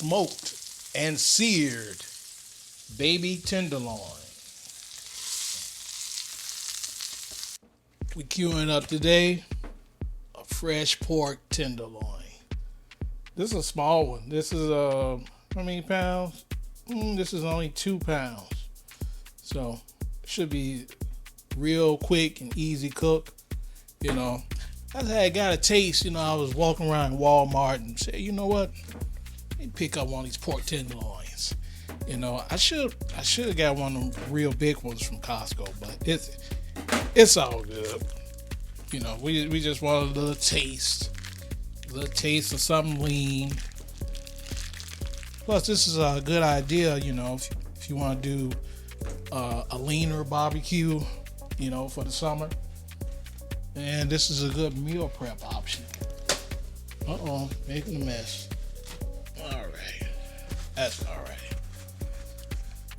smoked and seared baby tenderloin. We queuing up today a fresh pork tenderloin. This is a small one. This is how many pounds? This is only 2 pounds. So it should be real quick and easy cook. You know, I got a taste. You know, I was walking around Walmart and said, you know what? Let me pick up one of these pork tenderloins. You know, I should have got one of them real big ones from Costco, but it's all good. You know, we just want a little taste of something lean. Plus, this is a good idea. You know, if you want to do a leaner barbecue, you know, for the summer. And this is a good meal prep option. Making a mess. Alright. That's alright.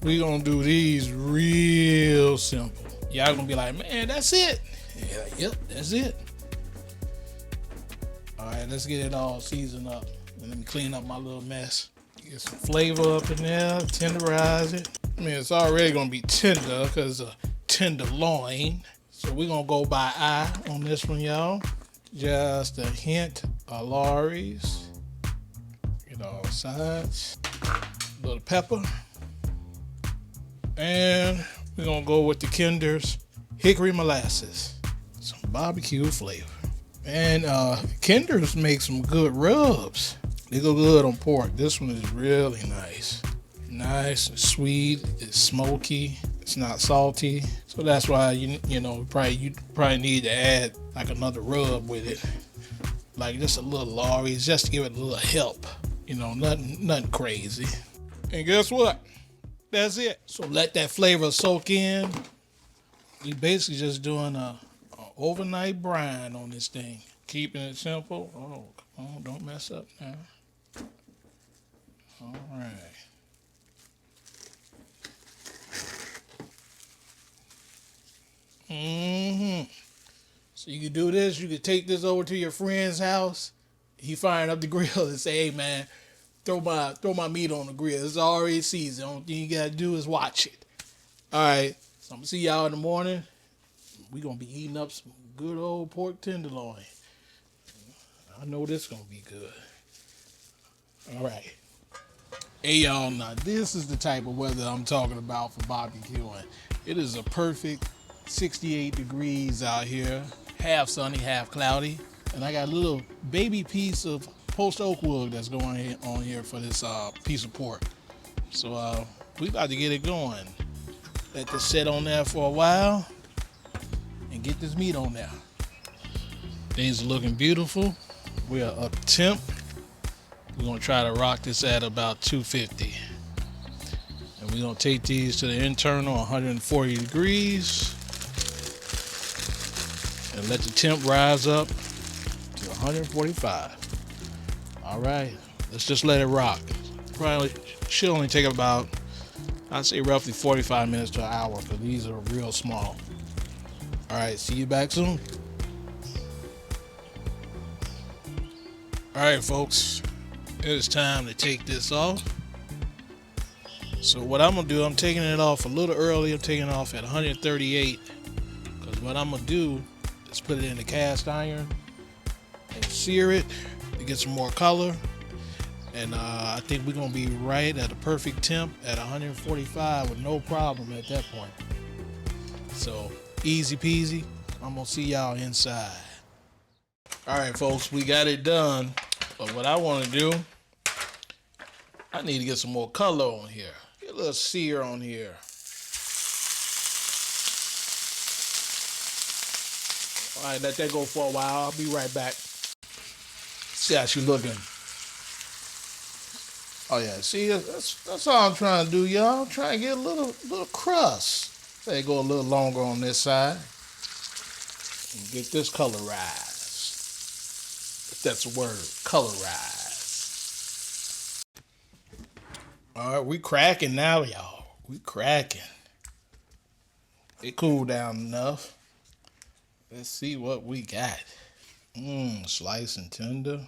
We're gonna do these real simple. Y'all gonna be like, man, that's it. Yeah, yep, that's it. Alright, let's get it all seasoned up. And let me clean up my little mess. Get some flavor up in there, tenderize it. I mean, it's already gonna be tender because it's a tenderloin. So we're gonna go by eye on this one, y'all. Just a hint of Lawry's. Get all sides. A little pepper. And we're gonna go with the Kinder's hickory molasses. Some barbecue flavor. And Kinder's make some good rubs. They go good on pork. This one is really nice. Nice and sweet. It's smoky. It's not salty. So that's why you probably need to add like another rub with it. Like just a little Lawry's just to give it a little help. You know, nothing crazy. And guess what? That's it. So let that flavor soak in. We basically just doing a overnight brine on this thing. Keeping it simple. Oh, come on, don't mess up now. All right. So you can do this. You can take this over to your friend's house. He firing up the grill and say, "Hey man, throw my meat on the grill. It's already seasoned. Only thing you gotta do is watch it." All right. So I'm gonna see y'all in the morning. We gonna be eating up some good old pork tenderloin. I know this gonna be good. All right. Hey y'all, now this is the type of weather I'm talking about for barbecuing. It is a perfect 68 degrees out here, half sunny, half cloudy, and I got a little baby piece of post oak wood that's going on here for this piece of pork. So we about to get it going. Let this sit on there for a while and get this meat on there. Things are looking beautiful. We are up temp. We're gonna try to rock this at about 250. And we're gonna take these to the internal 140 degrees and let the temp rise up to 145. All right, let's just let it rock. Probably should only take about, I'd say roughly 45 minutes to an hour because these are real small. All right, see you back soon. All right, folks. It is time to take this off. So what I'm gonna do, I'm taking it off a little early. I'm taking it off at 138 because what I'm gonna do is put it in the cast iron and sear it to get some more color. And I think we're gonna be right at a perfect temp at 145 with no problem at that point. So easy peasy. I'm gonna see y'all inside. All right, folks, we got it done. But what I want to do, I need to get some more color on here. Get a little sear on here. All right, let that go for a while. I'll be right back. See how she's looking. Oh yeah, see, that's all I'm trying to do, y'all. I'm trying to get a little crust. Say go a little longer on this side and get this colorized. If that's a word, colorized. All right, we cracking now, y'all. We cracking. It cooled down enough. Let's see what we got. Slice and tender.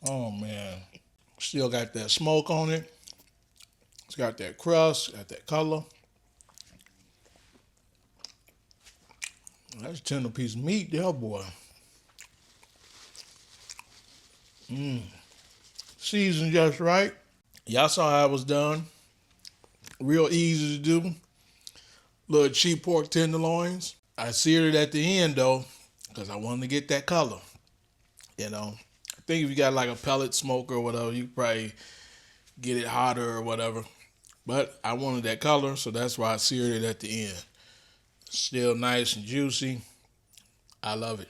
Oh man. Still got that smoke on it. It's got that crust, got that color. That's a tender piece of meat there, boy. Seasoned just right. Y'all saw how it was done. Real easy to do. Little cheap pork tenderloins. I seared it at the end though, because I wanted to get that color. You know, I think if you got like a pellet smoker or whatever, you could probably get it hotter or whatever. But I wanted that color, so that's why I seared it at the end. Still nice and juicy. I love it.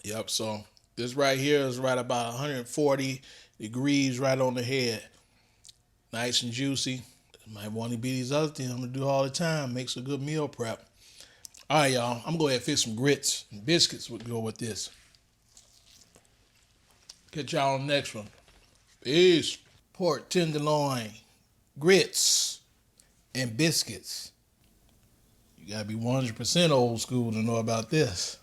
Yep, so this right here is right about 140 degrees right on the head. Nice and juicy. Might want to be these other things I'm going to do all the time. Makes a good meal prep. All right, y'all. I'm going to go ahead and fix some grits and biscuits would go with this. Catch y'all on the next one. Peace. Pork tenderloin, grits, and biscuits. You got to be 100% old school to know about this.